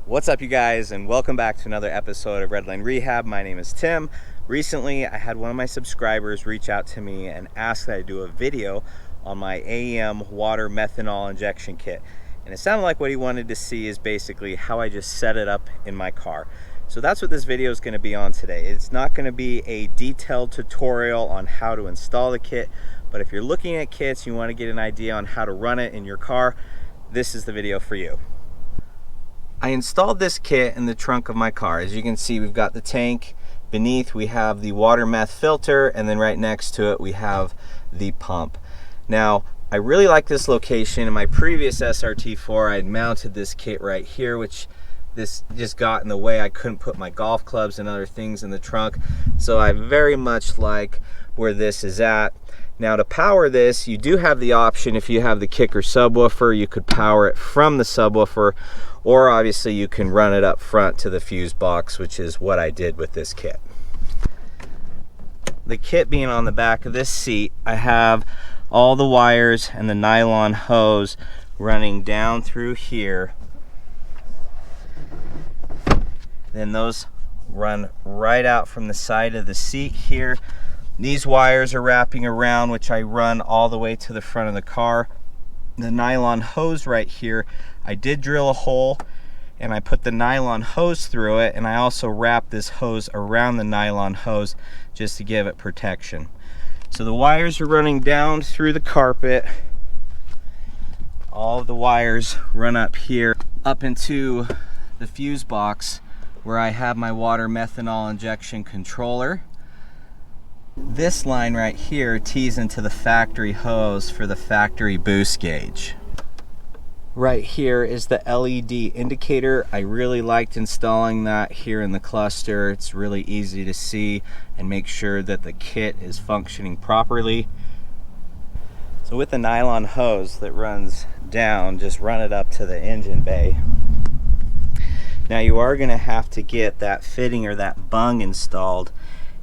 What's up, you guys, and welcome back to another episode of Redline Rehab. My name is Tim. Recently, I had one of my subscribers reach out to me and ask that I do a video on my AEM water methanol injection kit. And it sounded like what he wanted to see is basically how I just set it up in my car. So that's what this video is going to be on today. It's not going to be a detailed tutorial on how to install the kit, but if you're looking at kits, you want to get an idea on how to run it in your car, this is the video for you. I installed this kit in the trunk of my car. As you can see, we've got the tank. Beneath we have the water meth filter, and then right next to it we have the pump. Now, I really like this location. In my previous SRT4, I had mounted this kit right here, which this just got in the way. I couldn't put my golf clubs and other things in the trunk. So I very much like where this is at. Now, to power this, you do have the option, if you have the kicker subwoofer, you could power it from the subwoofer, or obviously you can run it up front to the fuse box, which is what I did with this kit. The kit being on the back of this seat, I have all the wires and the nylon hose running down through here. Then those run right out from the side of the seat here. These wires are wrapping around, which I run all the way to the front of the car. The nylon hose right here, I did drill a hole and I put the nylon hose through it, and I also wrap this hose around the nylon hose just to give it protection. So the wires are running down through the carpet. All of the wires run up here, up into the fuse box where I have my water methanol injection controller. This line right here tees into the factory hose for the factory boost gauge. Right here is the LED indicator. I really liked installing that here in the cluster. It's really easy to see and make sure that the kit is functioning properly. So with the nylon hose that runs down, just run it up to the engine bay. Now you are going to have to get that fitting or that bung installed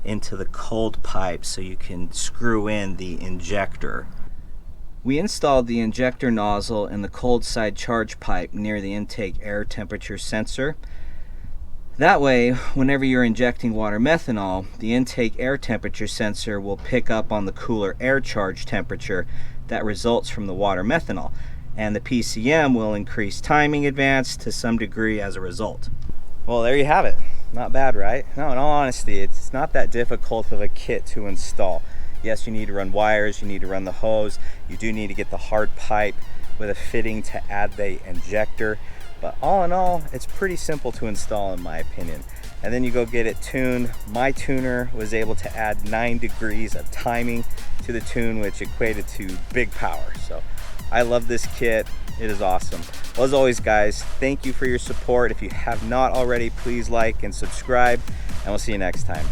into the cold pipe so you can screw in the injector. We installed the injector nozzle in the cold side charge pipe near the intake air temperature sensor. That way, whenever you're injecting water methanol, the intake air temperature sensor will pick up on the cooler air charge temperature that results from the water methanol, and the PCM will increase timing advance to some degree as a result. Well, there you have it. Not bad, right? No, in all honesty, it's not that difficult of a kit to install. Yes, you need to run wires, you need to run the hose, you do need to get the hard pipe with a fitting to add the injector, but all in all, it's pretty simple to install in my opinion. And then you go get it tuned. My tuner was able to add 9 degrees of timing to the tune, which equated to big power. So I love this kit. It is awesome. Well, as always, guys, thank you for your support. If you have not already, please like and subscribe, and we'll see you next time.